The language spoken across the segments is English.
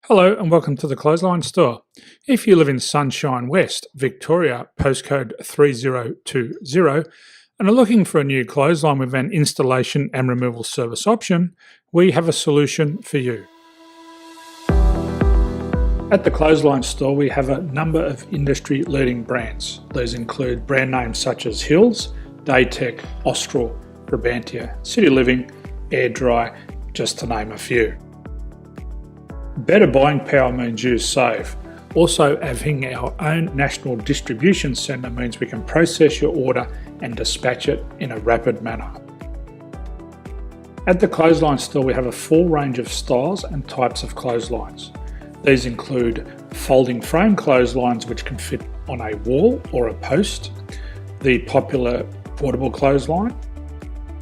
Hello and welcome to the Clothesline Store. If you live in Sunshine West, Victoria, postcode 3020, and are looking for a new clothesline with an installation and removal service option, we have a solution for you. At the Clothesline Store, we have a number of industry-leading brands. These include brand names such as Hills, Daytech, Austral, Brabantia, City Living, Air Dry, just to name a few. Better buying power means you save. Also, having our own national distribution centre means we can process your order and dispatch it in a rapid manner. At the Clothesline Store, we have a full range of styles and types of clotheslines. These include folding frame clotheslines which can fit on a wall or a post, the popular portable clothesline,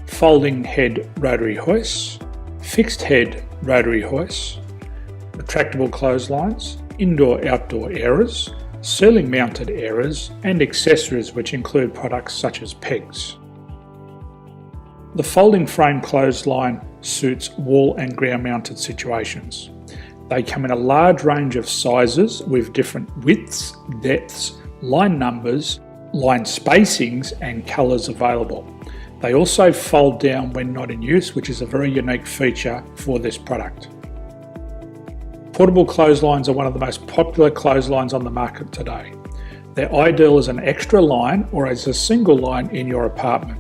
folding head rotary hoists, fixed head rotary hoists, retractable clotheslines, indoor-outdoor airers, ceiling mounted airers, and accessories which include products such as pegs. The folding frame clothesline suits wall and ground mounted situations. They come in a large range of sizes with different widths, depths, line numbers, line spacings and colours available. They also fold down when not in use, which is a very unique feature for this product. Portable clotheslines are one of the most popular clotheslines on the market today. They're ideal as an extra line or as a single line in your apartment.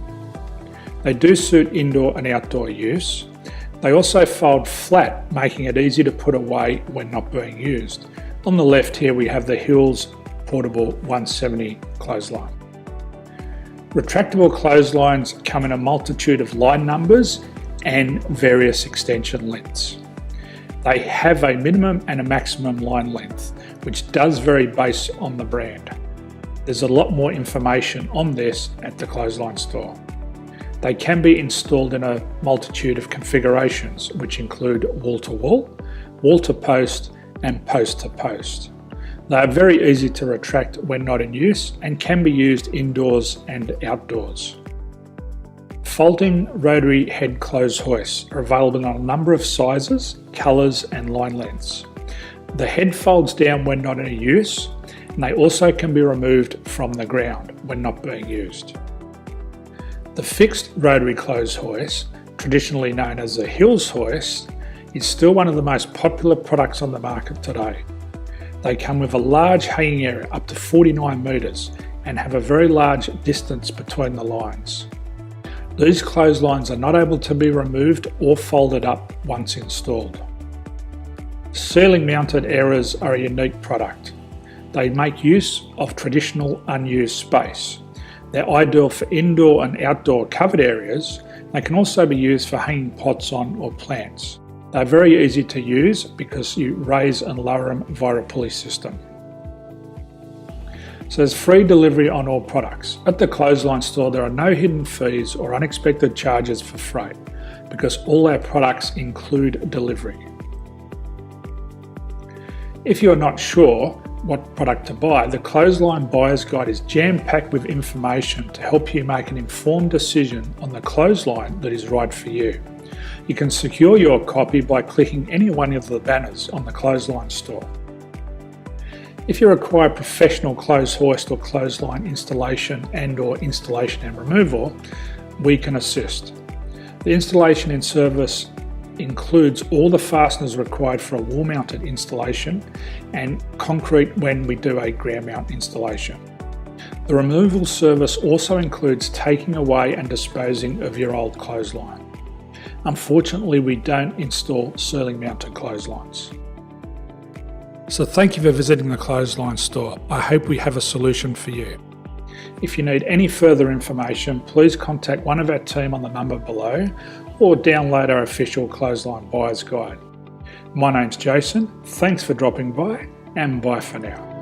They do suit indoor and outdoor use. They also fold flat, making it easy to put away when not being used. On the left here we have the Hills Portable 170 clothesline. Retractable clotheslines come in a multitude of line numbers and various extension lengths. They have a minimum and a maximum line length, which does vary based on the brand. There's a lot more information on this at the Clothesline Store. They can be installed in a multitude of configurations, which include wall-to-wall, wall-to-post, and post-to-post. They are very easy to retract when not in use and can be used indoors and outdoors. Folding rotary head clothes hoists are available in a number of sizes, colours and line lengths. The head folds down when not in use, and they also can be removed from the ground when not being used. The fixed rotary clothes hoist, traditionally known as the Hills hoist, is still one of the most popular products on the market today. They come with a large hanging area up to 49 metres and have a very large distance between the lines. These clotheslines are not able to be removed or folded up once installed. Ceiling mounted airers are a unique product. They make use of traditional unused space. They're ideal for indoor and outdoor covered areas. They can also be used for hanging pots on or plants. They're very easy to use because you raise and lower them via a pulley system. So there's free delivery on all products. At the Clothesline Store, there are no hidden fees or unexpected charges for freight because all our products include delivery. If you're not sure what product to buy, the Clothesline Buyer's Guide is jam-packed with information to help you make an informed decision on the clothesline that is right for you. You can secure your copy by clicking any one of the banners on the Clothesline Store. If you require professional clothes hoist or clothesline installation and/or installation and removal, we can assist. The installation and service includes all the fasteners required for a wall-mounted installation and concrete when we do a ground mount installation. The removal service also includes taking away and disposing of your old clothesline. Unfortunately, we don't install ceiling mounted clotheslines. So thank you for visiting the Clothesline Store. I hope we have a solution for you. If you need any further information, please contact one of our team on the number below or download our official Clothesline Buyer's Guide. My name's Jason, thanks for dropping by and bye for now.